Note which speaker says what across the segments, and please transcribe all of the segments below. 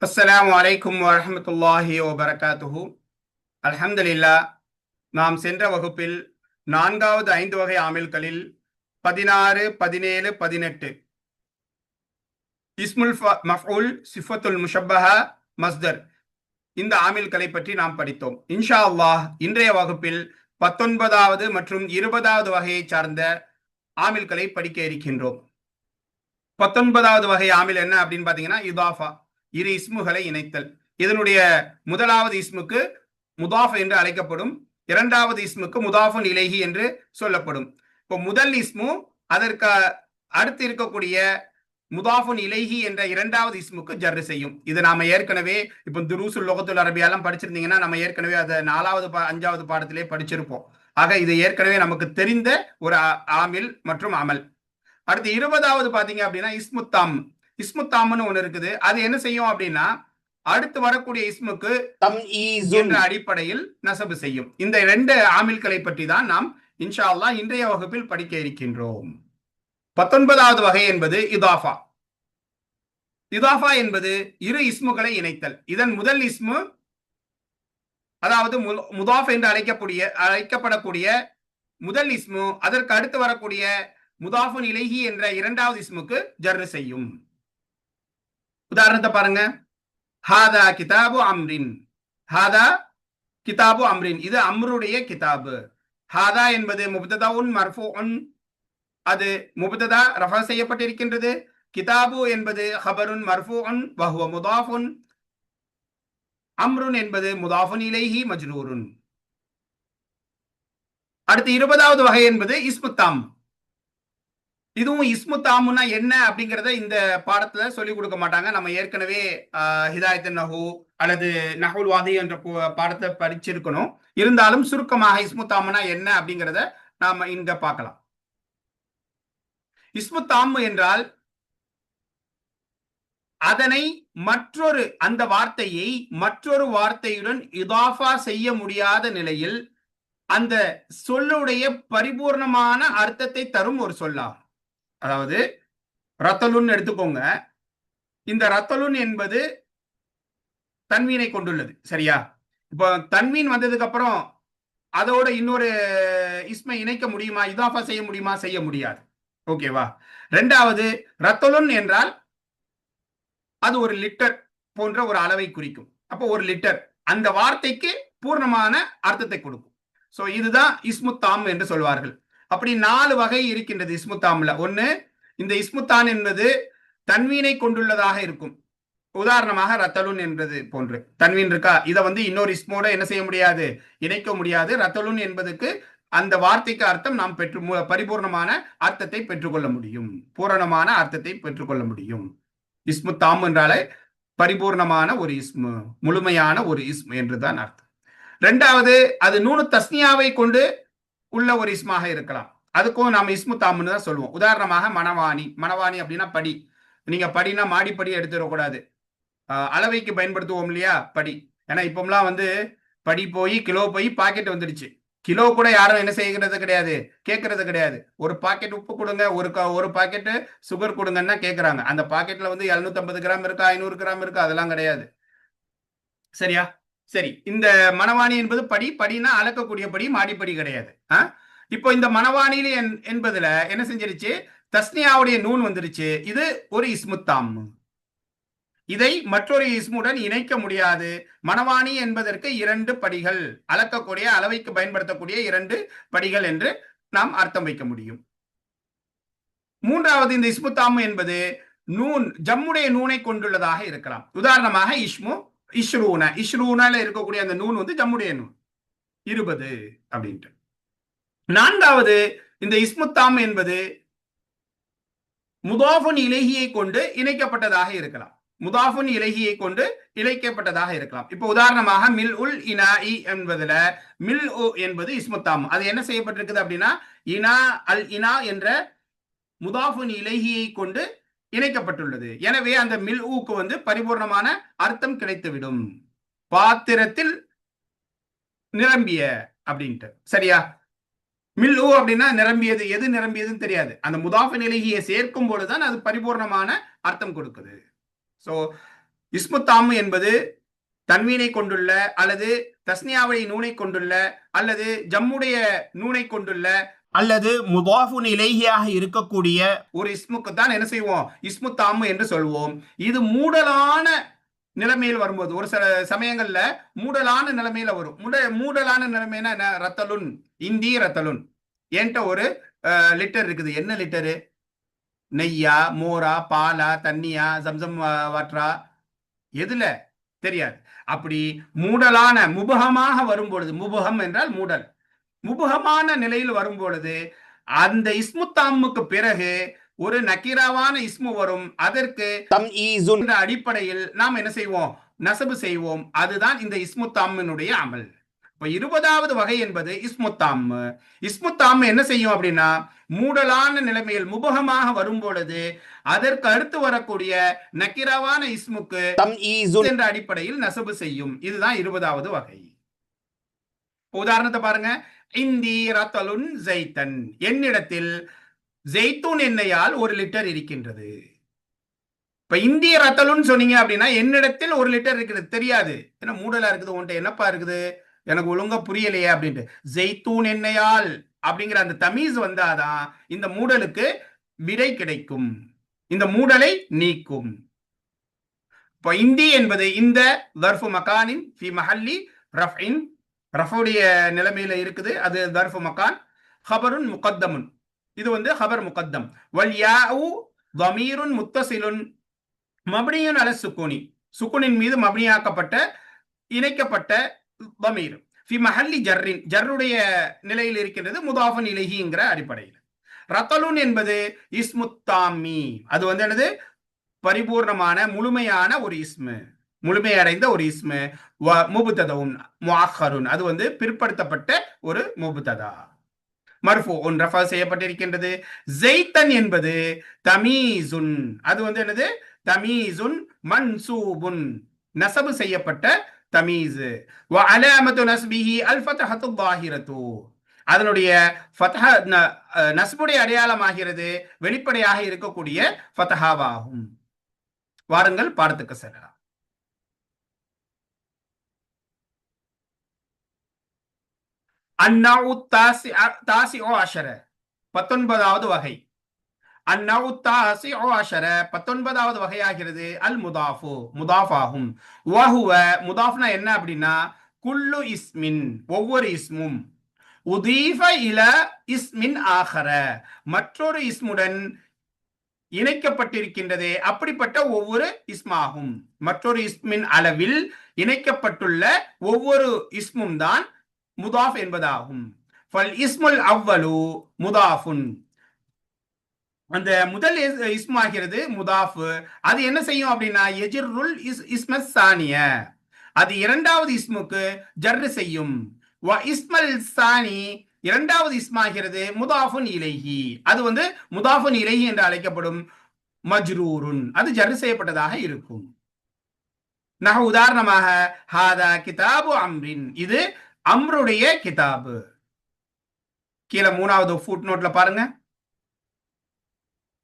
Speaker 1: அஸ்ஸலாமு அலைக்கும் வரஹ்மத்துல்லாஹி வபரகாத்துஹு. அல்ஹம்துலில்லா. நாம் சென்ற வகுப்பில் நான்காவது 5 வகை ஆமில்களில் 16, 17, 18 இஸ்முல் மஃஊல், சிஃபத்துல் முஷப்பஹா, மஸ்தர் இந்த ஆமில்களை பற்றி நாம் படித்தோம். இன்ஷா அல்லாஹ் இன்றைய வகுப்பில் 19வது மற்றும் 20வது வகையை சார்ந்த ஆமில்களை படிக்க இருக்கின்றோம். 19வது வகை ஆமில் என்ன அப்படின்னு பாத்தீங்கன்னா இதாஃபா, இரு இஸ்முகளை இணைத்தல். இதனுடைய முதலாவது இஸ்முக்கு முதாஃப் என்று அழைக்கப்படும், இரண்டாவது இஸ்முக்கு முதாஃபுன் இலைஹி என்று சொல்லப்படும். இப்போ முதல் இஸ்மு அதற்கு அடுத்து இருக்கக்கூடிய முதாஃபுன் இலைஹி என்ற இரண்டாவது இஸ்முக்கு ஜர்ரு செய்யும். இது நாம ஏற்கனவே இப்போ துருசுல் லுகத்துல் அரபியாலாம் படிச்சிருந்தீங்கன்னா நம்ம ஏற்கனவே அதை 4வது 5வது பாடத்திலே படிச்சிருப்போம். ஆக இது ஏற்கனவே நமக்கு தெரிந்த ஒரு ஆமில் மற்றும் அமல். அடுத்து 20வது பாத்தீங்க அப்படின்னா இஸ்முத்தாம். இஸ்முத்தாம்னு ஒண்ணு இருக்குது. அது என்ன செய்யும் அப்படின்னா அடுத்து வரக்கூடிய இஸ்முக்கு என்ற அடிப்படையில் நசபு செய்யும். இந்த 2 ஆமில்களை பற்றி தான் நாம் இன்ஷா அல்லாஹ் இன்றைய வகுப்பில் படிக்க இருக்கின்றோம். 19வது வகை என்பது இதாஃபா. இதாஃபா என்பது இரு இஸ்முகளை இணைத்தல். இதன் முதல் இஸ்மு, அதாவது முதாஃப் என்று அழைக்கப்படக்கூடிய முதல் இஸ்மு அதற்கு அடுத்து வரக்கூடிய முதாஃபுன் இலைஹி என்ற இரண்டாவது இஸ்முக்கு ஜர்ரு செய்யும். உதாரணத்தை பாருங்க. ஹாதா கிதாபு அம்ரின். ஹாதா கிதாபு அம்ரின், இது அம்ருடைய கிதாபு. ஹாதா என்பது முப்ததாவுன் மர்ஃபூஉன், அது முப்ததா ரஃபா செய்யப்பட்டிருக்கின்றது. கிதாபு என்பது ஹபருன் மர்ஃபூஉன் வஹுவ முதாஃபுன். அம்ருன் என்பது முதாஃபுன் இலைஹி மஜ்ரூருன். அடுத்து 20வது வகை என்பது இஸ்முத்தாம். இதுவும் இஸ்முத்தாம்னா என்ன அப்படிங்கறத இந்த பாடத்துல சொல்லிக் கொடுக்க மாட்டாங்க. நம்ம ஏற்கனவே ஹிதாயத்து நஹு அல்லது நஹுல் வாதி என்ற பாடத்தை படிச்சிருக்கணும். இருந்தாலும் சுருக்கமாக இஸ்முத்தாம்னா என்ன அப்படிங்கறத நாம இங்க பார்க்கலாம். இஸ்முத்தாம் என்றால் அதனை அந்த வார்த்தையை மற்றொரு வார்த்தையுடன் இதாஃபா செய்ய முடியாத நிலையில் அந்த சொல்லுடைய பரிபூர்ணமான அர்த்தத்தை தரும் ஒரு சொல்லாகும். அதாவது ரத்தலுன் எடுத்துக்கோங்க. இந்த ரத்தலுன் என்பது தன்வீனை கொண்டுள்ளது, சரியா? இப்போ தன்வீன் வந்ததுக்கு அப்புறம் அதோட இன்னொரு இஸ்மை இணைக்க முடியுமா, இதாஃபா செய்ய முடியுமா? செய்ய முடியாது. ஓகேவா? ரெண்டாவது, ரத்தலுன் என்றால் அது ஒரு லிட்டர் போன்ற ஒரு அளவை குறிக்கும். அப்போ ஒரு லிட்டர் அந்த வார்த்தைக்கு பூர்ணமான அர்த்தத்தை கொடுக்கும். சோ இதுதான் இஸ்முத்தாம் என்று சொல்வார்கள். அப்படி 4 வகை இருக்கின்றது இஸ்முத்தாம்ல. ஒண்ணு, இந்த இஸ்முத்தான் என்பது தன்வீனை கொண்டுள்ளதாக இருக்கும். உதாரணமாக ரத்தலுன் என்பது போன்று தன்வீன் இருக்கா, இதை இன்னொரு இஸ்மோட என்ன செய்ய முடியாது, இணைக்க முடியாது. ரத்தலுன் என்பதுக்கு அந்த வார்த்தைக்கு அர்த்தம் நாம் பரிபூர்ணமான அர்த்தத்தை பெற்றுக்கொள்ள முடியும், பூரணமான அர்த்தத்தை பெற்றுக்கொள்ள முடியும். இஸ்முத்தாம் என்றாலே பரிபூர்ணமான ஒரு இஸ்மு, முழுமையான ஒரு இஸ்மு என்றுதான் அர்த்தம். ரெண்டாவது, அது நூனு தஸ்னியாவை கொண்டு உள்ள ஒரு இஸ்மாக இருக்கலாம். அதுக்கும் நாம இஸ்முத்தாம்னு தான் சொல்லுவோம். உதாரணமாக மணவாணி. மணவாணி அப்படின்னா படி. நீங்க படினா மாடிப்படி எடுத்துடக்கூடாது. அளவைக்கு பயன்படுத்துவோம் இல்லையா படி. ஏன்னா இப்போம்லாம் படி போய் கிலோ போய் பாக்கெட் வந்துடுச்சு. கிலோ கூட யாரும் என்ன செய்கிறது கிடையாது, கேட்கறது கிடையாது. ஒரு பாக்கெட் உப்பு கொடுங்க, ஒரு பாக்கெட் சுகர் கொடுங்கன்னா கேட்கறாங்க. அந்த பாக்கெட்ல 750 கிராம் இருக்கா, 500 கிராம் இருக்கா, அதெல்லாம் கிடையாது. சரியா? சரி, இந்த மணவாணி என்பது படினா அளக்கக்கூடிய படி, மாடிப்படி கிடையாது. இப்போ இந்த மணவாணியில என்பதுல என்ன செஞ்சிருச்சு, தஸ்னியாவுடைய நூன் வந்துருச்சு. இது ஒரு இஸ்முத்தாம். இதை மற்றொரு இஸ்முடன் இணைக்க முடியாது. மணவாணி என்பதற்கு 2 படிகள், அளக்கக்கூடிய அளவைக்கு பயன்படுத்தக்கூடிய 2 படிகள் என்று நாம் அர்த்தம் வைக்க முடியும். மூன்றாவது, இந்த இஸ்முத்தாம் என்பது நூன், ஜம்முடைய நூனை கொண்டுள்ளதாக இருக்கலாம். உதாரணமாக இஷ்மு, இஷ்ரூன. இஷ்ரூனால இருக்கக்கூடிய அந்த நூன் ஜம்முடைய நூன் 20 அப்படின்ட்டு. நான்காவது, இந்த இஸ்முத்தாம் என்பது முதாஃபுன் இலைஹியை கொண்டு இணைக்கப்பட்டதாக இருக்கலாம். முதாஃபுன் இலைஹியை கொண்டு இணைக்கப்பட்டதாக இருக்கலாம். இப்போ உதாரணமாக மில் உல் இனாஇ என்பதுல மில் உ என்பது இஸ்முத்தாம். அது என்ன செய்யப்பட்டிருக்குது அப்படின்னா இனா அல் இனா என்ற முதாஃபுன் இலைஹியை கொண்டு இணைக்கப்பட்டுள்ளது. எனவே அந்த மில் ஊக்கு பரிபூர்ணமான அர்த்தம் கிடைத்துவிடும். பாத்திரத்தில் நிரம்பிய அப்படின்ட்டு, சரியா? மில் ஊ அப்படின்னா நிரம்பியது. எது நிரம்பியதுன்னு தெரியாது. அந்த முதாஃபின் இலைஹியை சேர்க்கும் பொழுதுதான் அது பரிபூர்ணமான அர்த்தம் கொடுக்குது. சோ இஸ்முத்தாம் என்பது தன்வீனை கொண்டுள்ள அல்லது தஸ்னியாவை நூனை கொண்டுள்ள அல்லது ஜம்முடைய நூனை கொண்டுள்ள அல்லது முதாஃபுன் இலைஹியாக இருக்கக்கூடிய ஒரு இஸ்முக்கு தான் என்ன செய்வோம், இஸ்மு தாம் என்று சொல்வோம். இது மூடலான நிலைமையில் வரும்போது ஒரு சில சமயங்கள்ல மூடலான நிலைமையில வரும். மூடலான நிலைமைனா என்ன? ரத்தலுன், இந்தி ரத்தலுன். என்கிட்ட ஒரு லிட்டர் இருக்குது. என்ன லிட்டரு? நெய்யா, மோரா, பாலா, தண்ணியா, சம்சம் வாட்டரா, எதுல தெரியாது. அப்படி மூடலான முபகமாக வரும்பொழுது, முபகம் என்றால் மூடல், முபகமான நிலையில் வரும்பொழுது அந்த இஸ்முத்தாமுக்கு பிறகு ஒரு நக்கீராவான இஸ்மு வரும். அதற்கு தம்ஈஸுன் என்ற அடிப்படையில் நாம் என்ன செய்வோம்? நசபு செய்வோம். அதுதான் இந்த இஸ்முத்தாமினுடைய அமல். இப்ப 20வது வகை என்பது இஸ்முத்தாம். இஸ்முத்தாம் என்ன செய்யும் அப்படின்னா, மூடலான நிலைமையில் முபகமாக வரும் பொழுது அதற்கு அடுத்து வரக்கூடிய நக்கிராவான இஸ்முக்கு தம்ஈஸுன் என்ற அடிப்படையில் நசபு செய்யும். இதுதான் 20வது வகை. உதாரணத்தை பாருங்க. இந்தி ரத்தலுன் ஜெய்தன், என்னிடத்தில் ஜெய்தூன் எண்ணெயால் 1 லிட்டர் இருக்கின்றது. இப்ப இந்திய ரத்தலுன்னு சொன்னீங்க அப்படின்னா என்னிடத்தில் 1 லிட்டர் இருக்குது. தெரியாது, ஏன்னா மூடலா இருக்குது, உன்ட்ட என்னப்பா இருக்குது, எனக்கு ஒழுங்கா புரியலையே அப்படின்ட்டு. ஜெய்தூன் எண்ணெயால் அப்படிங்கிற அந்த தமீஸ் வந்தாதான் இந்த மூடலுக்கு விடை கிடைக்கும், இந்த மூடலை நீக்கும். இப்போ இந்தி என்பது இந்த தர்ஃபு மகானின் ஃபி மஹல்லி ரஃப்இன், ரஃபுடைய நிலைமையில இருக்குது, அது தர்ஃபு மகான். ஹபருன் முகத்தமுன், இது வந்து ஹபர் முகத்தம். வல் யாஉ தமீருன் முத்தசிலுன் மப்னியுன் அல சுக்கூனி, சுக்குனின் மீது மப்னியாக்கப்பட்ட இணைக்கப்பட்ட தமீர். ஃபி மஹல்லி ஜர்ரின், ஜர்ருடைய நிலையில் இருக்கின்றது, முதாஃபன் இலைஹிங்கிற அடிப்படையில். ரத்தலுன் என்பது இஸ்முத்தாமி, அது வந்து என்னது? பரிபூர்ணமான முழுமையான ஒரு இஸ்மு, முழுமையடைந்த ஒரு இஸ்மு. முபுத்ததவுன் முஅக்கருன், அது வந்து பிற்படுத்தப்பட்ட ஒரு முபுத்ததா, மர்ஃபூஉன் ரஃபா செய்யப்பட்டிருக்கின்றது. ஜெய்தன் என்பது தமீசுன், அது வந்து என்னது? தமீசுன் மன்சூபுன், நசபு செய்யப்பட்ட தமீஸ். வ அலாமத்து நஸ்பிஹி அல் ஃபத்ஹத்து ஸாஹிரத்து, அதனுடைய ஃபத்ஹ நஸ்புடைய அடையாளமாகிறது வெளிப்படையாக இருக்கக்கூடிய ஃபத்ஹாவாகும். வாருங்கள் பாடத்துக்கு செல்லலாம். அந்நவு தாசிஉ அஷர, 19வது வகை. அந்நவு தாசிஉ அஷர, 19வது வகையாகிறது அல் முதாஃபு, முதாஃபாகும். வஹுவ, முதாஃப்னா என்ன அப்படின்னா, குல்லு இஸ்மின், ஒவ்வொரு இஸ்மும், உதீஃப இல இஸ்மின் ஆகர, மற்றொரு இஸ்முடன் இணைக்கப்பட்டிருக்கின்றதே அப்படிப்பட்ட ஒவ்வொரு இஸ்மாகும். மற்றொரு இஸ்மின் அளவில் இணைக்கப்பட்டுள்ள ஒவ்வொரு இஸ்மும் தான் முதாஃப் என்பதாகும். ஃபல் இஸ்முல் அவ்வலு முதாஃபுன், அந்த முதல் இஸ்மாகிறது முதாஃப். அது என்ன செய்யும் அப்படின்னா, எஜிர்ருல் இஸ்மஸ் சானிய, அது இரண்டாவது இஸ்முக்கு ஜர்ரு செய்யும். வ இஸ்மல் சானி, இரண்டாவது இஸ்மாகிறது முதாஃபுன் இலைஹி, அது வந்து முதாஃபுன் இலைஹி என்று அழைக்கப்படும். மஜ்ரூருன், அது ஜர்ரு செய்யப்பட்டதாக இருக்கும். நஹு, உதாரணமாக, ஹாதா கிதாபு அம்ரின், இது அம்ருடைய கிதாபு. கீழே 3வது ஃபுட் நோட்ல பாருங்க.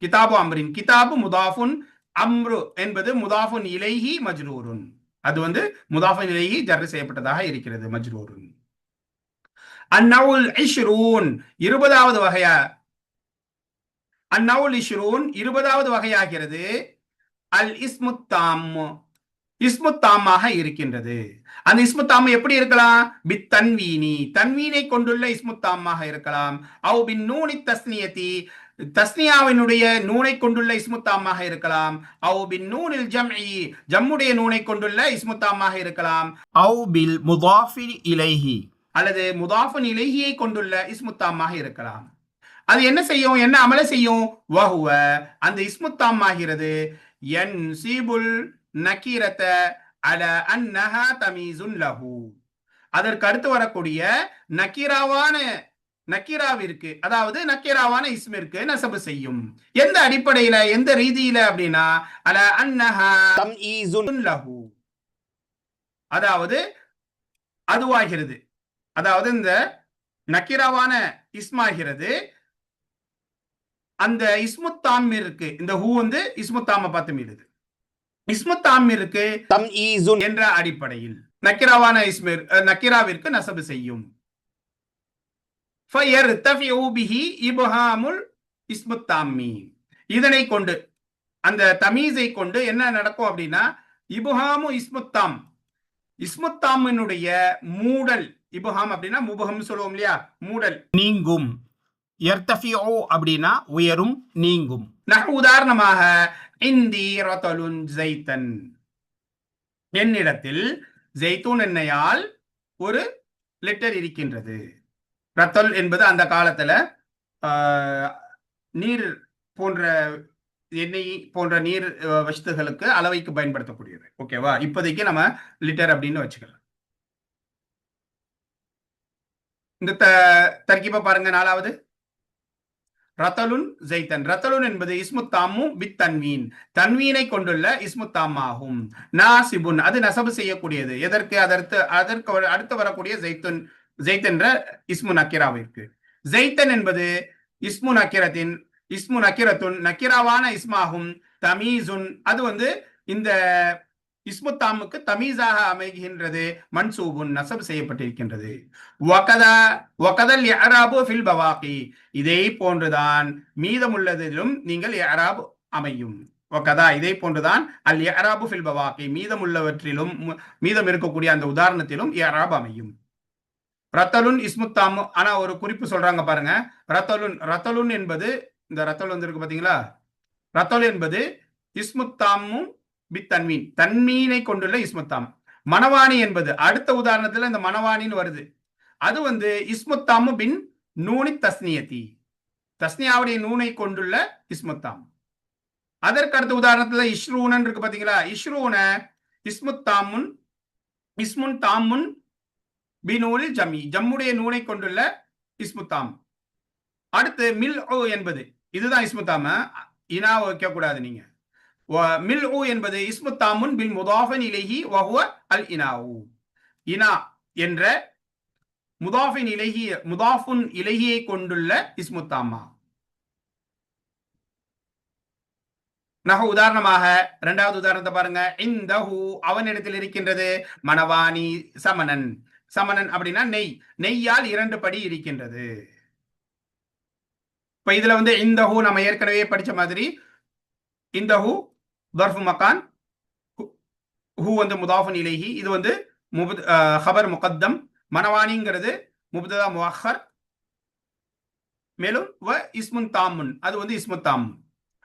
Speaker 1: கிதாபு அம்ரின், கிதாபு முதாஃபுன், அம்ரு என்பது முதாஃபுன் இலைஹி மஜ்ரூருன், அது வந்து முதாஃபுன் இலைஹி ஜர்ரு செய்யப்பட்டதாக இருக்கிறது, மஜ்ரூருன். அந்நவுல் இஷ்ரூன், 20வது வகையா, அந்நவுல் இஷ்ரூன் 20வது வகையாகிறது அல் இஸ்முத்தாம், இஸ்முத்தாமாக இருக்கின்றது. அந்த இஸ்முத்தாம் எப்படி இருக்கலாம்? பித் தன்வீனி, தன்வீனை கொண்டுள்ள இஸ்முத்தாமாக இருக்கலாம். அவு பின் நூனி தஸ்னியதி, தஸ்னியாவினுடைய நூனை கொண்டுள்ள இஸ்முத்தாமாக இருக்கலாம். அவு பின் நூனில் ஜம்இ, ஜம்முடைய நூனை கொண்டுள்ள இஸ்முத்தாமாக இருக்கலாம். அவு பில் முதாஃபி இலைஹி, அல்லது முதாஃபுன் இலைஹியை கொண்டுள்ள இஸ்முத்தாமாக இருக்கலாம். அது என்ன செய்யும்? என்ன அமல செய்யும்? வஹுவ, அந்த இஸ்முத்தாம் ஆகிறது யன்சிபுல் நக்கீரத அல அன்னஹா தமீசுன் லஹு, அதற்கு அடுத்து வரக்கூடிய நக்கீராவான நக்கீராவிற்கு, அதாவது நக்கீராவான இஸ்மிற்கு நசபு செய்யும். எந்த அடிப்படையில, எந்த ரீதியில அப்படின்னா, அல அன்னஹா தமீசுன் லஹு, அதாவது அதுவாகிறது, அதாவது இந்த நக்கீராவான இஸ்மாகிறது அந்த இஸ்முத்தாம் இருக்கு. இந்த ஹூ வந்து இஸ்முத்தாம பார்த்து மீறுது. இஸ்மு தாமிற்கு
Speaker 2: தம்ஈசுன்
Speaker 1: என்ற அடிப்படையில் நக்கிராவான நக்கிராவிற்கு நசபு செய்யும். இதனை கொண்டு அந்த தமீஸை கொண்டு என்ன நடக்கும் அப்படின்னா இபுஹாமு இஸ்முத்தாம், இஸ்முத்தாமினுடைய மூடல், இபுஹாம் அப்படின்னா முபகம் சொல்லுவோம் இல்லையா, மூடல் நீங்கும். அப்படின்னா உயரும், நீங்கும். உதாரணமாக இந்தி ரதலுன் ஜைத்தன், என்னிடத்தில் ஜெய்தூன் எண்ணெயால் ஒரு லிட்டர் இருக்கின்றது. ரத்தல் என்பது அந்த காலத்துல நீர் போன்ற எண்ணெய் போன்ற நீர் வஸ்துகளுக்கு அளவைக்கு பயன்படுத்தக்கூடியது. ஓகேவா? இப்போதைக்கு நம்ம லிட்டர் அப்படின்னு வச்சுக்கலாம். இந்த தர்கீப பாருங்க. நாலாவது ரத்தலுன் ஜெய்தன். ரத்தலுன் என்பது இஸ்முத்தாமு பித் தன்வீன், தன்வீனை கொண்டுள்ள இஸ்முத்தாம் ஆகும். நாசிபுன் அது நசபு செய்யக்கூடியது. எதற்கு? அதற்கு அடுத்து வரக்கூடிய ஜெய்துன், ஜெய்த் என்ற இஸ்மு நக்கிராவிற்கு. ஜெய்தன் என்பது இஸ்மு நக்கிரத்தின், இஸ்மு நக்கிரத்துன் நக்கிராவான இஸ்மாகும். தமீசுன் அது இந்த இஸ்முத்தாமுக்கு தமீஸாக அமைகின்றது. மன்சூபுன் நசபு செய்யப்பட்டிருக்கின்றது. வகதல் இஅராபு ஃபில் பவாகி, இதே போன்றுதான் மீதமுள்ளதிலும் நீங்கள் இஅராப் அமையும். வகதா இதே போன்றுதான் அல் இஅராபு ஃபில் பவாகி, மீதமுள்ளவற்றிலும் மீதம் இருக்கக்கூடிய அந்த உதாரணத்திலும் இஅராப் அமையும். ரத்தலுன் இஸ்முத்தாமு. ஆனா ஒரு குறிப்பு சொல்றாங்க பாருங்க. ரத்தலுன் என்பது இந்த ரத்தல் இருக்கு பாத்தீங்களா, ரத்தல் என்பது இஸ்முத்தாமும் பித் தன்மீன், தன்மீனை கொண்டுள்ள இஸ்முத்தாம். மனவாணி என்பது அடுத்த உதாரணத்துல இந்த மனவாணின்னு வருது. அது இஸ்முத்தாமு பின் நூனி தஸ்னியத்தி, தஸ்னியாவுடைய நூனை கொண்டுள்ள இஸ்முத்தாம். அதற்கு அடுத்த உதாரணத்துல இஷ்ரூனன் இருக்கு பாத்தீங்களா, இஷ்ரூன இஸ்முத்தாமுன் இஸ்முன் தாமுன் பினூனில் ஜம்மி, ஜம்முடைய நூனை கொண்டுள்ள இஸ்முத்தாம். அடுத்து மில் என்பது இதுதான் இஸ்முத்தாம, இனா வைக்க கூடாது நீங்க. மில் என்பது இஸ்முத்தாமுன் பில் முதாஃபன் இலைஹி வஹுவ அல் இனாவு, இனா என்ற முதாஃபின் இலைஹி, முதாஃபுன் இலைஹியை கொண்டுள்ள இஸ்முத்தாமா. உதாரணமாக இரண்டாவது உதாரணத்தை பாருங்க. இந்தஹு அவனிடத்தில் இருக்கின்றது மனவாணி சமனன். சமனன் அப்படின்னா நெய், நெய்யால் 2 படி இருக்கின்றது. இப்ப இதுல இந்தஹு நம்ம ஏற்கனவே படிச்ச மாதிரி இந்தஹு தர்ஃபு மக்கான், ஹூ முதாஃபுன் இலைஹி, இது ஹபர் முகத்தம். மனவாணிங்கிறது முப்ததா முஅக்கர். மேலும் வ இஸ்முன் தாமுன் அது இஸ்முத்தாம்.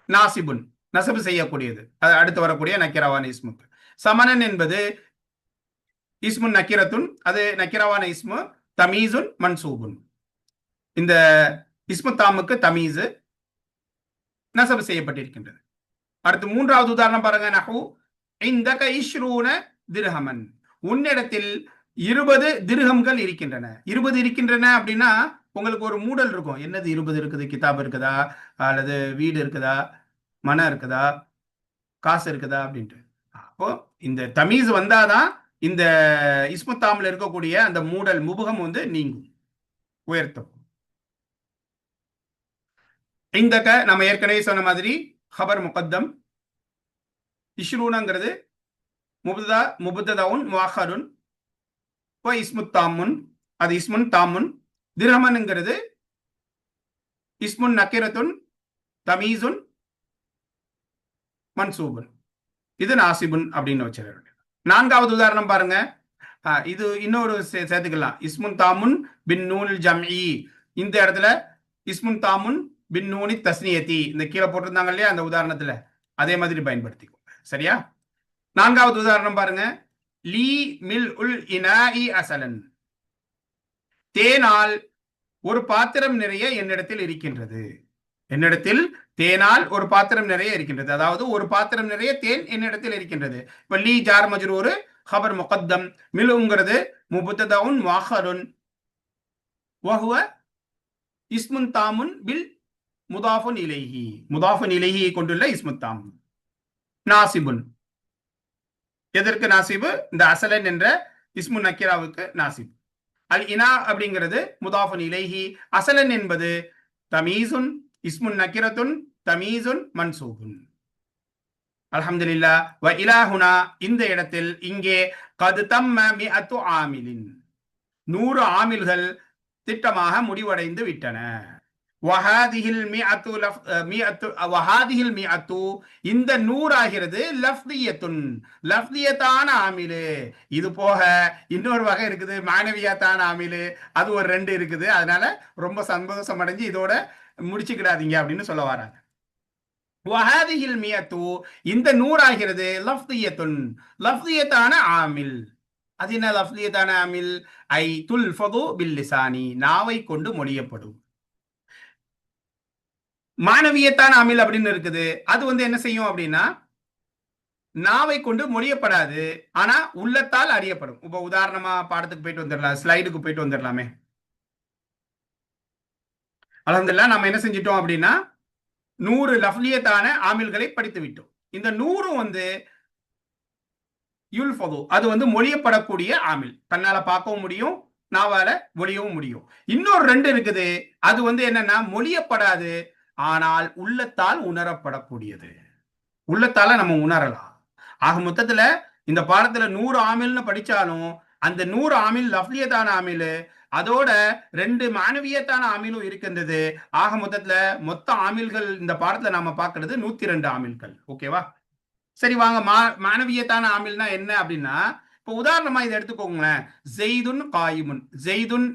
Speaker 1: நாசிபுன் நசபு செய்யக்கூடியது, அது அடுத்து வரக்கூடிய நக்கிராவான இஸ்முக்கு. சமனன் என்பது இஸ்முன் நக்கிரத்துன், அது நக்கிராவான இஸ்மு. தமீசுன் மன்சூபுன், இந்த இஸ்மு தாமுக்கு தமீசு நசபு செய்யப்பட்டிருக்கின்றது. அடுத்து மூன்றாவது உதாரணம் பாருங்க. நஹு இந்தக இஷ்ரூன திர்ஹமன், உன்னிடத்தில் 20 திர்ஹம்கள் இருக்கின்றன. 20 இருக்கின்றன அப்படின்னா உங்களுக்கு ஒரு மூடல் இருக்கும். என்னது 20 இருக்குது? கிதாப் இருக்குதா, அல்லது வீடு இருக்குதா, மன இருக்குதா, காசு இருக்குதா அப்படின்ட்டு. அப்போ இந்த தமீஸ் வந்தாதான் இந்த இஸ்முத்தாமில் இருக்கக்கூடிய அந்த மூடல் முபுகம் நீங்கும், உயர்த்தும். இந்தக நம்ம ஏற்கனவே சொன்ன மாதிரி ஹபர் முகத்தம். இஷ்ரூனங்கிறது முபத்ததாவுன் முஅக்கருன் வ இஸ்முத்தாமுன், அது இஸ்முன் தாமுன். திர்ஹமன்ங்கிறது இஸ்முன் நக்கிரத்துன் தமீசுன் மன்சூபுன், இது நாசிபுன் அப்படின்னு வச்சிருக்க. நான்காவது உதாரணம் பாருங்க. இது இன்னொரு சேர்த்துக்கலாம். இஸ்முன் தாமுன் பின் நூனில் ஜம்இ, இந்த இடத்துல இஸ்முன் தாமுன் பின் நூனி தஸ்னியத்தி, இந்த கீழே போட்டிருந்தாங்க இல்லையா அந்த உதாரணத்துல, அதே மாதிரி பயன்படுத்திக்கோ. சரியா? நான்காவது உதாரணம் பாருங்க. லீ மில் உல் இனாஇ அசலன், தேனால் ஒரு பாத்திரம் நிறைய என்னிடத்தில் இருக்கின்றது. என்னிடத்தில் தேனால் ஒரு பாத்திரம் நிறைய இருக்கின்றது, அதாவது ஒரு பாத்திரம் நிறைய தேன் என்னிடத்தில் இருக்கின்றது. இப்ப லீ ஜார் மஜ்ரூர், ஹபர் முகத்தம். மிலுங்கிறது முபத்ததாவுன் முஅக்கருன் வஹுவ இஸ்முன் தாமுன் பில் முதாஃபுன் இலைஹி, முதாஃபுன் இலைஹியை கொண்டுள்ள இஸ்முத் தாம். நாசிபுன், எதற்கு நாசிபு? இந்த அசலன் என்ற இஸ்மு நக்கிராவுக்கு நாசிப். அல் இனா அப்படிங்கிறது முதாஃபுன் இலைஹி, அசலன் என்பது தமீசுன், இஸ்முன் நக்கிரத்துன் தமீசுன் மன்சூபுன். அல்ஹம்துலில்லாஹ். வ இலாஹுனா, இந்த இடத்தில் இங்கே கது தம்ம மிஅத்து ஆமிலின், 100 ஆமில்கள் திட்டமாக முடிவடைந்து விட்டன. வஹாதிஹில் மிஅத்து மிஅத்து வஹாதிஹில் மிஅத்து, இந்த 100 ஆகிறது லஃப்தியத்துன், லஃப்தியத்தான ஆமிலு. இது போக இன்னொரு வகை இருக்குது, மானவியத்தான ஆமிலு. அது ஒரு 2 இருக்குது. அதனால ரொம்ப சந்தோஷம் அடைஞ்சு இதோட முடிச்சுக்கிடாதீங்க அப்படின்னு சொல்ல வராங்க. வஹாதிஹில் மியத்து, இந்த 100 ஆகிறது லஃப்தியத்துன், லஃப்தியத்தான ஆமில். அது என்ன லஃப்தியத்தான ஆமில்? ஐ துல்ஃபது பில் லிசானி, நாவை கொண்டு மொழியப்படும். மானவியத்தான ஆமில் அப்படின்னு இருக்குது. அது என்ன செய்யும் அப்படின்னா, நாவை கொண்டு மொழியப்படாது, ஆனா உள்ளத்தால் அறியப்படும். இப்ப உதாரணமா பாடத்துக்கு போயிட்டு வந்துடலாம், ஸ்லைடுக்கு போயிட்டு வந்துடலாமே. அல்ஹம்துலில்லாஹ், நம்ம என்ன செஞ்சிட்டோம் அப்படின்னா 100 லஃப்லியத்தான ஆமில்களை படித்து விட்டோம். இந்த 100 யுல்ஃபது, அது மொழியப்படக்கூடிய ஆமில். கண்ணால பார்க்கவும் முடியும், நாவால மொழியவும் முடியும். இன்னொரு 2 இருக்குது. அது என்னன்னா மொழியப்படாது, ஆனால் உள்ளத்தால் உணரப்படக்கூடியது. உள்ளத்தால நம்ம உணரலாம். ஆக மொத்தத்துல இந்த பாடத்துல 100 ஆமில்னு படிச்சாலும் அந்த 100 ஆமில் லஃப்லியத்தான ஆமில், அதோட 2 மானவியத்தான ஆமிலும் இருக்கின்றது. ஆக மொத்தத்துல மொத்த ஆமில்கள் இந்த பாடத்துல நாம பார்க்கிறது 102 ஆமில்கள். ஓகேவா? சரி, வாங்க. மானவியத்தான ஆமில்னா என்ன அப்படின்னா, இப்போ உதாரணமா இதை எடுத்துக்கோங்களேன். ஜெய்துன் காயிமுன், ஜெய்துன்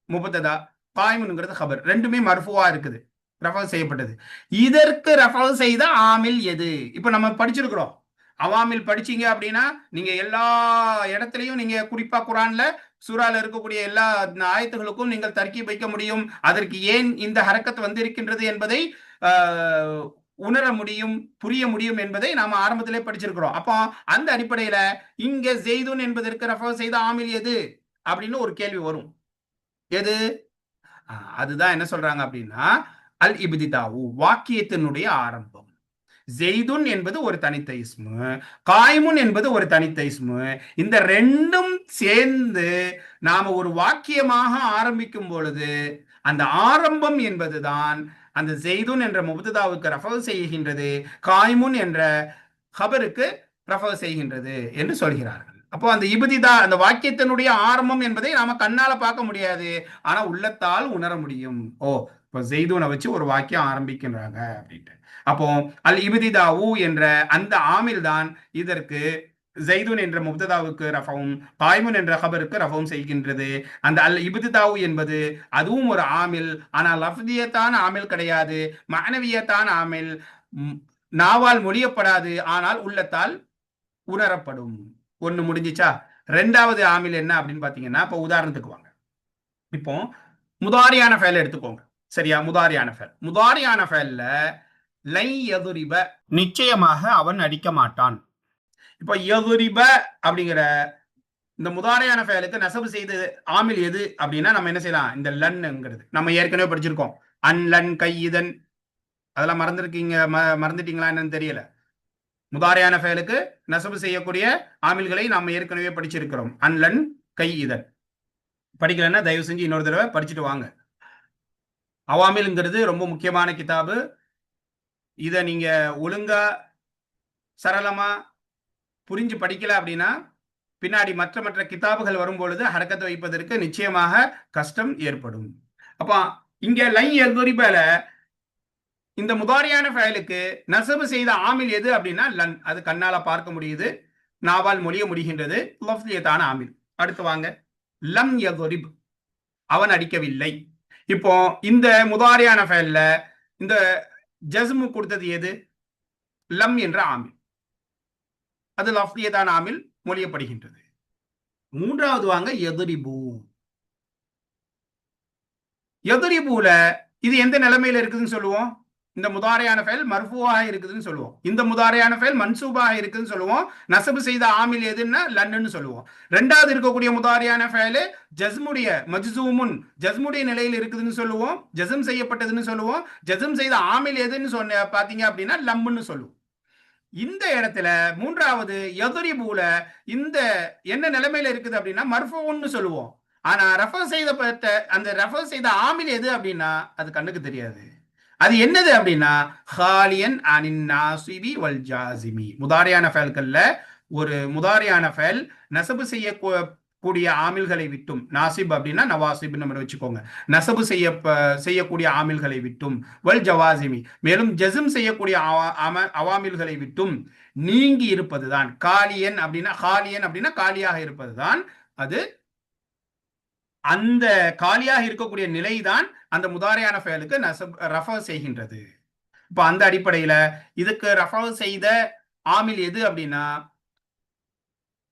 Speaker 1: முபத்ததா, காயிமுன்ங்கிறது ஹபர், ரெண்டுமே மர்ஃபுவா இருக்குது, ரெஃபர் செய்யப்பட்டது. இதற்கு ரெஃபர் செய்த ஆமில் எது? இப்போ நம்ம படிச்சிருக்கிறோம். அவாமில் படிச்சீங்க அப்படின்னா நீங்க எல்லா இடத்துலையும், நீங்க குறிப்பா குரான்ல சூறால இருக்கக்கூடிய எல்லா ஆயத்துகளுக்கும் நீங்கள் தர்க்கீப் வைக்க முடியும். அதற்கு ஏன் இந்த ஹரக்கத் வந்திருக்கின்றது என்பதை உணர முடியும், புரிய முடியும் என்பதை நாம ஆரம்பத்திலே படிச்சிருக்கிறோம். அப்போ அந்த அடிப்படையில இங்க ஜெய்துன் என்பதற்கு ரெஃபர் செய்த ஆமில் எது அப்படின்னு ஒரு கேள்வி வரும். எது? அதுதான் என்ன சொல்றாங்க அப்படின்னா, அல் இப்திதாவு, வாக்கியத்தினுடைய ஆரம்பம். ஜெய்துன் என்பது ஒரு தனித்த இஸ்மு, காய்முன் என்பது ஒரு தனித்த இஸ்மு. இந்த ரெண்டும் சேர்ந்து நாம ஒரு வாக்கியமாக ஆரம்பிக்கும் பொழுது அந்த ஆரம்பம் என்பதுதான் அந்த ஜெய்துன் என்ற முப்ததாவுக்கு ரெஃபர் செய்கின்றது, காய்முன் என்ற ஹபருக்கு ரெஃபர் செய்கின்றது என்று சொல்கிறார்கள். அப்போ அந்த இப்திதா, அந்த வாக்கியத்தினுடைய ஆரம்பம் என்பதை நாம கண்ணால பார்க்க முடியாது, ஆனா உள்ளத்தால் உணர முடியும். ஓ, இப்போ ஜெய்துனை வச்சு ஒரு வாக்கியம் ஆரம்பிக்கின்றாங்க அப்படின்ட்டு. அப்போ அல் இப்திதாவு என்ற அந்த ஆமில் தான் இதற்கு ஜெய்துன் என்ற முப்ததாவுக்கு ரஃபவும் காய்முன் என்ற ஹபருக்கு ரஃபவும் செய்கின்றது. அந்த அல் இப்திதாவு என்பது அதுவும் ஒரு ஆமில், ஆனால் லஃப்தியத்தான ஆமில் கிடையாது, மானவியத்தான ஆமில். நாவால் மொழியப்படாது, ஆனால் உள்ளத்தால் உணரப்படும். ஒண்ணு முடிஞ்சிச்சா? 2வது ஆமில் என்ன அப்படின்னு பாத்தீங்கன்னா, இப்போ உதாரணத்துக்கு வாங்க. இப்போ முதாரியான ஃபேல் எடுத்துக்கோங்க. சரியா? முதாரியான ஃபேல், முதாரியான ஃபேல்ல லை யதுரிப, நிச்சயமாக அவன் அடிக்க மாட்டான். இப்போ யதுரிப அப்படிங்கிற இந்த முதாரியான ஃபேலுக்கு நசபு செய்த ஆமில் எது அப்படின்னா, நம்ம என்ன செய்யலாம்? இந்த லன்ங்கிறது நம்ம ஏற்கனவே படிச்சிருக்கோம். அன் லன் கையிதன், அதெல்லாம் மறந்துட்டீங்களா என்னன்னு தெரியல. முதாரியான ஃபேலுக்கு நசபு செய்யக்கூடிய ஆமில்களை நாம் ஏற்கனவே படிச்சிருக்கிறோம். அன்லன் கையிதன். படிக்கலன்னா தயவு செஞ்சு இன்னொரு தடவை படிச்சுட்டு வாங்க. அவாமில்ங்கிறது ரொம்ப முக்கியமான கிதாபு. இதை நீங்க ஒழுங்கா சரளமா புரிஞ்சு படிக்கல அப்படின்னா பின்னாடி மற்ற கிதாபுகள் வரும்பொழுது ஹரக்கத்தை வைப்பதற்கு நிச்சயமாக கஷ்டம் ஏற்படும். அப்போ இங்க லை யதுரிபல இந்த முதாரியான ஃபேலுக்கு நசபு செய்த ஆமில் எது அப்படின்னா லன். அது கண்ணால பார்க்க முடியுது, நாவால் மொழிய முடிகின்றது, லஃப்லியத்தான ஆமில். அடுத்து வாங்க. லம் யதுரிப், அவன் அடிக்கவில்லை. இப்போ இந்த முதாரியான ஃபேல்ல இந்த ஜஸ்மு கொடுத்தது எது? லம் என்ற ஆமில். அது லஃப்லியத்தான ஆமில், மொழியப்படுகின்றது. 3வது வாங்க யதுரிபு. யதுரிபுல இது எந்த நிலைமையில இருக்குதுன்னு சொல்லுவோம்? இந்த முதாரியான ஃபேல் மர்ஃபூவாக இருக்குதுன்னு சொல்லுவோம். இந்த முதாரியான ஃபேல் மன்சூபாக இருக்குதுன்னு சொல்லுவோம். நசபு செய்த ஆமில் எதுன்னா லன்னு சொல்லுவோம். 2வது இருக்கக்கூடிய முதாரியான ஃபேல் ஜஸ்முடைய மஜ்சூமுன், ஜஸ்முடைய நிலையில் இருக்குதுன்னு சொல்லுவோம், ஜஸ்ம் செய்யப்பட்டதுன்னு சொல்லுவோம். ஜஸ்ம் செய்த ஆமில் எதுன்னு பாத்தீங்க அப்படின்னா லம்முன்னு சொல்லுவோம். இந்த இடத்துல 3வது யதுரிபுல இந்த என்ன நிலைமையில இருக்குது அப்படின்னா மர்ஃபூன்னு சொல்லுவோம். ஆனா ரெஃபர் செய்த அந்த ரெஃபர் செய்த ஆமில் எது அப்படின்னா அது கண்ணுக்கு தெரியாது. அது என்னது அப்படின்னா ஹாலியன் அனின் நாசிபி வல் ஜாசிமி. முதாரியான ஃபேல்கள்ல ஒரு முதாரியான ஃபேல் நசபு செய்யக்கூடிய ஆமில்களை விட்டும், நாசிப் அப்படின்னா நவாசிப் நம்ம வச்சுக்கோங்க, நசபு செய்யக்கூடிய ஆமில்களை விட்டும், வல் ஜவாசிமி மேலும் ஜஸ்ம் செய்யக்கூடிய அவாமில்களை விட்டும் நீங்கி இருப்பதுதான் காலியன் அப்படின்னா. காலியன் அப்படின்னா காலியாக இருப்பதுதான். அது அந்த காலியாக இருக்கக்கூடிய நிலைதான் அந்த முதாரியான ஃபேலுக்கு ரஃபா செய்கின்றது. இப்ப அந்த அடிப்படையில இதுக்கு ரஃபா செய்த ஆமில் எது அப்படின்னா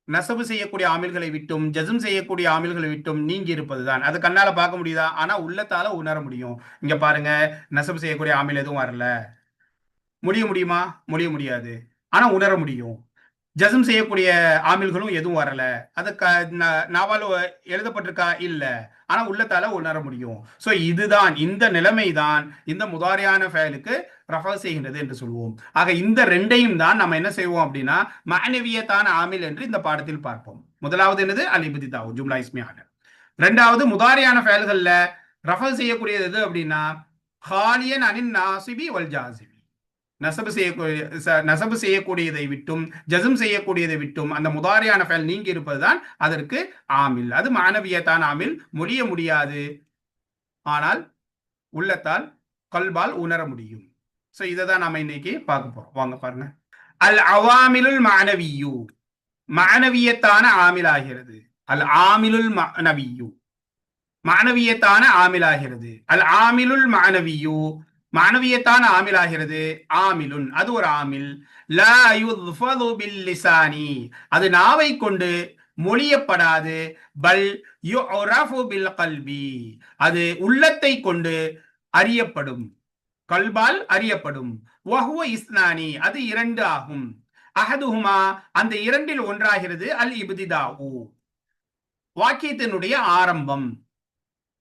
Speaker 1: நசபு செய்யக்கூடிய ஆமில்களை விட்டும் ஜஸ்ம் செய்யக்கூடிய ஆமில்களை விட்டும் நீங்கி இருப்பதுதான். அது கண்ணால பார்க்க முடியுதா? ஆனா உள்ளத்தால உணர முடியும். இங்க பாருங்க, நசபு செய்யக்கூடிய ஆமில் எதுவும் வரல. முடியுமா? முடியாது. ஆனா உணர முடியும். ஜஸ்ம் செய்யக்கூடிய ஆமில்களும் எதுவும் வரல. அது நாவால் எழுதப்பட்டிருக்கா? இல்ல. ஆனா உள்ளத்தால உணர முடியும். சோ இதுதான், இந்த நிலைமை தான் இந்த முதாரியான ஃபேலுக்கு ரஃபா செய்கின்றது என்று சொல்வோம். ஆக இந்த ரெண்டையும் தான் நம்ம என்ன செய்வோம் அப்படின்னா மஅனவியத்தான ஆமில் என்று இந்த பாடத்தில் பார்ப்போம். முதலாவது என்னது? அல் இப்திதாஉ ஜும்லா இஸ்மியாக. ரெண்டாவது முதாரியான ஃபேல்கள்ல ரஃபா செய்யக்கூடியது எது அப்படின்னா ஹாலியன் அனின் நாசிபி வல் ஜாசிபி. நசபு செய்யக்கூடியதை விட்டும் ஜஸ்ம் செய்யக்கூடியதை விட்டும் அந்த முதாரியான ஃபேல் நீங்கி இருப்பதுதான் அதற்கு ஆமில். அது மானவியத்தான் ஆமில். மொழிய முடியாது, ஆனால் உள்ளத்தால் கல்பால் உணர முடியும். சோ இதை தான் நாம இன்னைக்கு பார்க்க போறோம். வாங்க பாருங்க. அல் அவாமிலுல் மானவியு, மானவியத்தான ஆமில் ஆகிறது. அல் ஆமிலுல் மானவியு, மானவியத்தான ஆமில் ஆகிறது. அல் ஆமிலுல் மானவியு, மானவியத்தான ஆமில் ஆகிறது. ஆமிலுன், அது ஒரு ஆமில். லா யுஃபது பில் லிசானி, அது நாவை கொண்டு மொழியப்படாது. பல் யுஃரஃபு பில் கல்பி, அது உள்ளத்தை கொண்டு அறியப்படும், கல்பால் அறியப்படும். வஹுவ இஸ்னானி, அது இரண்டு ஆகும். அஹதுஹுமா, அந்த இரண்டில் ஒன்றாகிறது. அல் இப்திதாஉ, வாக்கியத்தினுடைய ஆரம்பம்.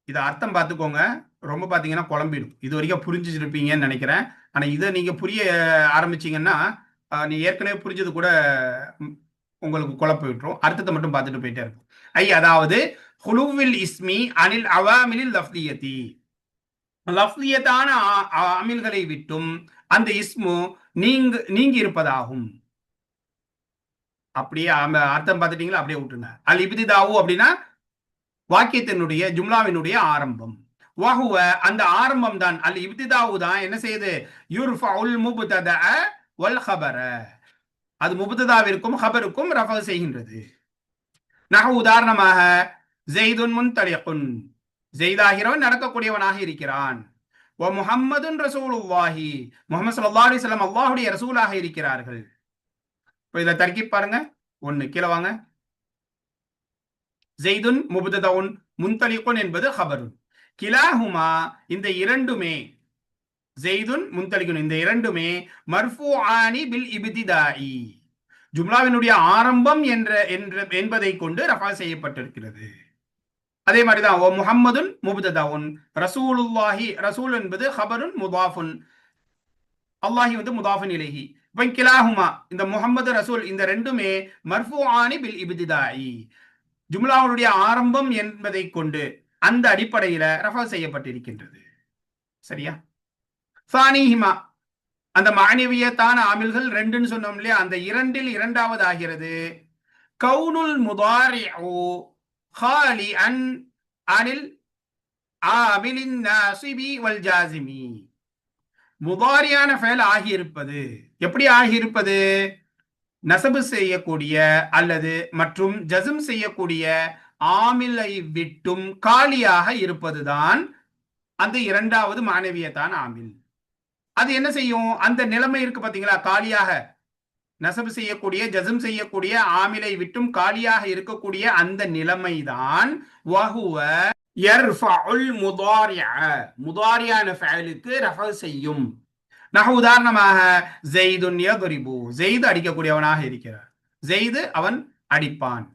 Speaker 1: இதை அர்த்தம் பார்த்துக்கோங்க. ரொம்ப பார்த்தீங்கன்னா குழம்பிடும். இது வரைக்கும் புரிஞ்சிருப்பீங்கன்னு நினைக்கிறேன். ஆனா இதை நீங்க புரிய ஆரம்பிச்சீங்கன்னா நீ ஏற்கனவே புரிஞ்சது கூட உங்களுக்கு குழப்ப விட்டுரும். அர்த்தத்தை மட்டும் பார்த்துட்டு போயிட்டே இருக்கும். அதாவது ஹுலுவில் இஸ்மி அனில் அவாமிலில் லஃப்லியத்தி, லஃப்லியத்தான ஆமில்களை விட்டும் அந்த இஸ்மு நீங்கி இருப்பதாகும். அப்படியே அர்த்தம் பார்த்துட்டீங்களா? அப்படியே விட்டுருங்க. அல் இப்திதாஉ அப்படின்னா வாக்கியத்தினுடைய ஜும்லாவினுடைய ஆரம்பம். வஹுவ, அந்த ஆரம்பம் தான். அல் இப்திதாஉ தான் என்ன செய்யுது? யுர்ஃபஉல் முப்ததஅ வல் ஹபர, அது முப்ததாவிற்கும் ஹபருக்கும் ரஃபா செய்கின்றது. நஹு, உதாரணமாக ஸைதுன் முன்தலிகுன், ஸைதாகிறவன் நடக்கக்கூடியவனாக இருக்கிறான். வ முஹம்மதுன் ரசூலுல்லாஹி, முஹம்மது ஸல்லல்லாஹு அலைஹி வஸல்லம் அல்லாஹ்வுடைய ரசூலாக இருக்கிறார்கள். இப்போ இத தர்கீப் பாருங்க. ஒன்னு கீழ வாங்க. ஸைதுன் முப்ததஉன், முன்தலிகுன் என்பது ஹபருன். கிலாஹுமா, இந்த இரண்டுமே, ஸைதுன் முன்தலிகுன், இந்த இரண்டுமே மர்ஃபூஆனி பில் இப்திதாஇ, ஜும்லாவினுடைய ஆரம்பம் என்பதை கொண்டு ரஃபா செய்யப்பட்டிருக்கிறது. அதே மாதிரிதான் ஓ முஹம்மதுன் முப்ததஉன், ரசூலுல்லாஹி, ரசூல் என்பது ஹபருன் முதாஃபுன், அல்லாஹி வந்து முதாஃபுன் இலைஹி. இப்ப கிலாஹுமா, இந்த முஹம்மது ரசூல் இந்த ரெண்டுமே மர்ஃபூஆனி பில் இப்திதாஇ, ஜும்லாவுடைய ஆரம்பம் என்பதை கொண்டு அந்த அடிப்படையில ரஃபா செய்யப்பட்டிருக்கின்றது. சரியா? சானிஹிமா, அந்த மானவியத்தான ஆமில்கள் ரெண்டுன்னு சொன்னோம் இல்லையா? அந்த இரண்டில் இரண்டாவது ஆகிறது கவுனுல் முதாரிஉ ஹாலிஅன் அனில் ஆமிலின் நாசிபி வல் ஜாசிமி. முதாரியான ஃபேல் ஆகியிருப்பது. எப்படி ஆகியிருப்பது? நசபு செய்யக்கூடிய அல்லது மற்றும் ஜஸ்ம் செய்யக்கூடிய ஆமிலை விட்டும் காலியாக இருப்பதுதான் அந்த இரண்டாவது மானவியத்தான ஆமில். அது என்ன செய்யும்? அந்த நிலைமை இருக்கு பாத்தீங்களா, காலியாக நசபு செய்யக்கூடிய ஜஸ்ம் செய்யக்கூடிய ஆமிலை விட்டும் காலியாக இருக்கக்கூடிய அந்த நிலைமைதான் வஹுவ யர்ஃபஉல் முதாரிஅ, முதாரியான ஃபஅலுக்கு ரஃபா செய்யும். நஹு, உதாரணமாக ஸைதுன் யத்ரிபு, ஸைது அடிக்கக்கூடியவனாக இருக்கிறார். ஸைது அவன் அடிப்பான்.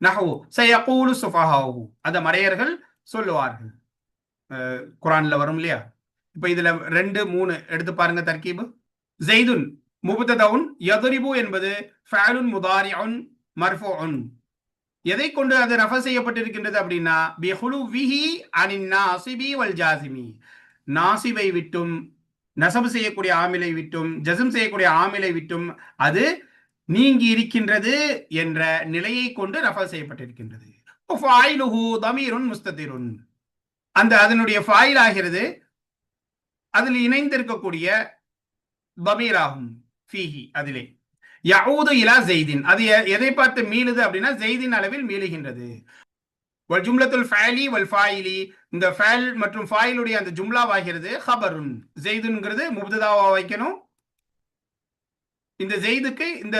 Speaker 1: நஹு சயகூலு சுஃபஹாஉ, அந்த மடையர்கள் சொல்லுவார்கள். குர்ஆன்ல வரும் இல்லையா? இப்ப இதுல 2 3 எடுத்து பாருங்க தர்கீபு. ஸைதுன் முப்ததஉன், யத்ரிபு என்பது ஃபஅலுன் முதாரிஉன் மர்ஃபூஉன். எதை கொண்டு அது ரஃபா செய்யப்பட்டிருக்கின்றது அப்படின்னா பிஹுலுவிஹி அனின் நாசிபி வல் ஜாசிமி, நாசிபை விட்டும் நசபு செய்யக்கூடிய ஆமிலை விட்டும் ஜஸ்ம் செய்யக்கூடிய ஆமிலை விட்டும் அது நீங்கி இருக்கின்றது என்ற நிலையை கொண்டு ரஃபா செய்யப்பட்டிருக்கின்றது. தமீருன் முஸ்ததிருன், அந்த அதனுடைய ஃபாயில் ஆகிறது அதில் இணைந்திருக்கக்கூடிய தமீராகும். ஃபீஹி, அதிலே யஊது இலா ஜெய்தின், அது எதை பார்த்து மீளுது அப்படின்னா ஜெய்தின் அளவில் மீளுகின்றது. வல் ஜும்லத்துல் ஃபஅலி வல் ஃபாயிலி, இந்த ஃபஅல் மற்றும் ஃபாயிலுடைய அந்த ஜும்லாவாகிறது ஹபருன். ஜெய்துன்ங்கிறது முப்ததாவா வைக்கணும். இந்த ஜெய்துக்கு இந்த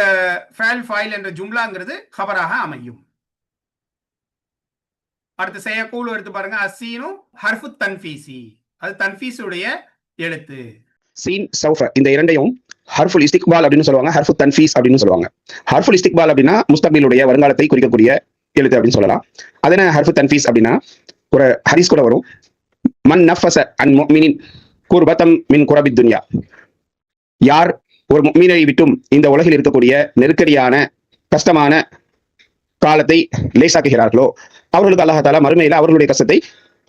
Speaker 1: ஃபஅல் ஃபாயில் என்ற ஜும்லாங்கிறது ஹபராக அமையும். அடுத்து சயகூலு எடுத்து பாருங்க. அஸ்ஸீனு ஹர்ஃபு தன்ஃபீசி, அது தன்ஃபீஸுடைய எழுத்து.
Speaker 2: சீன் சௌஃப, இந்த இரண்டையும் ஹர்ஃபுல் இஸ்திக்பால் அப்படின்னு சொல்லுவாங்க, ஹர்ஃபு தன்ஃபீஸ் அப்படின்னு சொல்லுவாங்க. ஹர்ஃபுல் இஸ்திக்பால் அப்படின்னா முஸ்தக்பிலுடைய வருங்காலத்தை குறிக்கக்கூடிய எழுத்து அப்படின்னு சொல்லலாம். அதன ஹர்ஃபு தன்ஃபீஸ் அப்படின்னா ஒரு ஹதீஸ் கூட வரும், மன் நஃபஸ அன் முஃமினின் குர்பதம் மின் குரபித் துன்யா, யார் ஒரு முஃமினை விட்டும் இந்த உலகில் இருக்கக்கூடிய நெருக்கடியான கஷ்டமான காலத்தை லேசாக்குகிறார்களோ அவர்களுக்கு அல்லாஹ் தஆலா மறுமையில அவர்களுடைய கஷ்டத்தை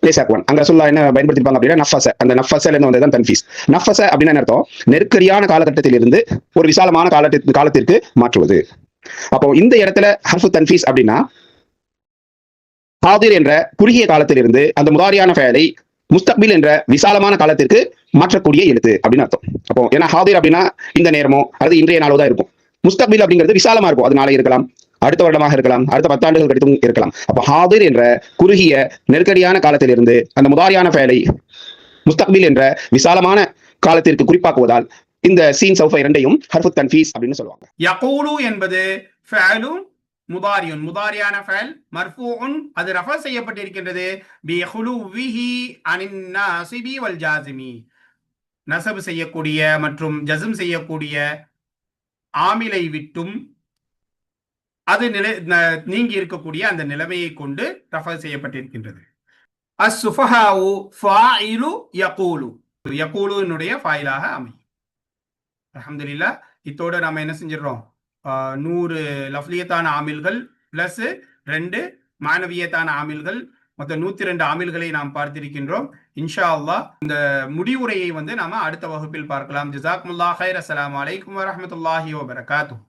Speaker 2: லேசாக்குவான். அங்க ரசூலுல்லாஹ் என்ன பயன்படுத்திருப்பாங்க அப்படின்னா நஃபஸ, அந்த நஃபஸல இருந்து வந்ததுதான் தன்ஃபீஸ். நஃபஸ அப்படின்னா அர்த்தம் நெருக்கடியான காலகட்டத்தில் இருந்து ஒரு விசாலமான காலத்திற்கு மாற்றுவது. அப்போ இந்த இடத்துல ஹர்ஃபு தன்ஃபீஸ் அப்படின்னா ஹாதிர் என்ற குறுகிய காலத்திலிருந்து அந்த முதாரியான ஃபஅலை முஸ்தக்பில் என்ற விசாலமான காலத்திற்கு மாற்றக்கூடிய எழுத்து அப்படின்னு அர்த்தம். அப்போ ஏன்னா ஹாதிர் அப்படின்னா இந்த நேரமோ அது இன்றைய நாளோ தான் இருக்கும். முஸ்தக்பில் அப்படிங்கிறது விசாலமா இருக்கும், அது நாளை இருக்கலாம், அடுத்த வருடமாக இருக்கலாம், அடுத்த 10 ஆண்டுகள் கழித்தும் இருக்கலாம். அப்போ ஹாதிர் என்ற குறுகிய நெருக்கடியான காலத்திலிருந்து அந்த முதாரியான ஃபஅலை முஸ்தக்பில் என்ற விசாலமான காலத்திற்கு குறிப்பாக்குவதால் இந்த சீன் சௌஃப இரண்டையும் ஹர்ஃபு தன்ஃபீஸ் அப்படின்னு சொல்லுவாங்க.
Speaker 1: யகூலு என்பது ஃபஅலுன் முதாரியுன், முதாரியான ஃபஅல் மர்ஃபூஉன், அது ரஃபா செய்யப்பட்டிருக்கின்றது பி ஹுலுவிஹி அனின் நாசிபி வல் ஜாசிமி, நஸப் செய்யக்கூடிய மற்றும் ஜஸ்ம் செய்யக்கூடிய ஆமிலை விட்டும் அது நீங்கி இருக்கக்கூடிய அந்த நிலைமையை கொண்டு ரஃபா செய்யப்பட்டிருக்கின்றது. அஸ்ஸுஃபஹாஉ ஃபாயிலு யகூலு, யகூலுனுடைய ஃபாயிலாக அமையும். அல்ஹம்துலில்லாஹ், இத்தோட நாம என்ன செஞ்சிடறோம், 100 லஃப்லியத்தான ஆமில்கள் பிளஸ் 2 மானவியத்தான ஆமில்கள், மொத்தம் 102 ஆமில்களை நாம் பார்த்திருக்கின்றோம். இன்ஷா அல்லாஹ் இந்த முடிவுரையை நாம அடுத்த வகுப்பில் பார்க்கலாம். ஜஸாக்குமுல்லாஹ் கைர். அஸ்ஸலாமு அலைக்கும் வரஹ்மத்துல்லாஹி வபரகாத்துஹு.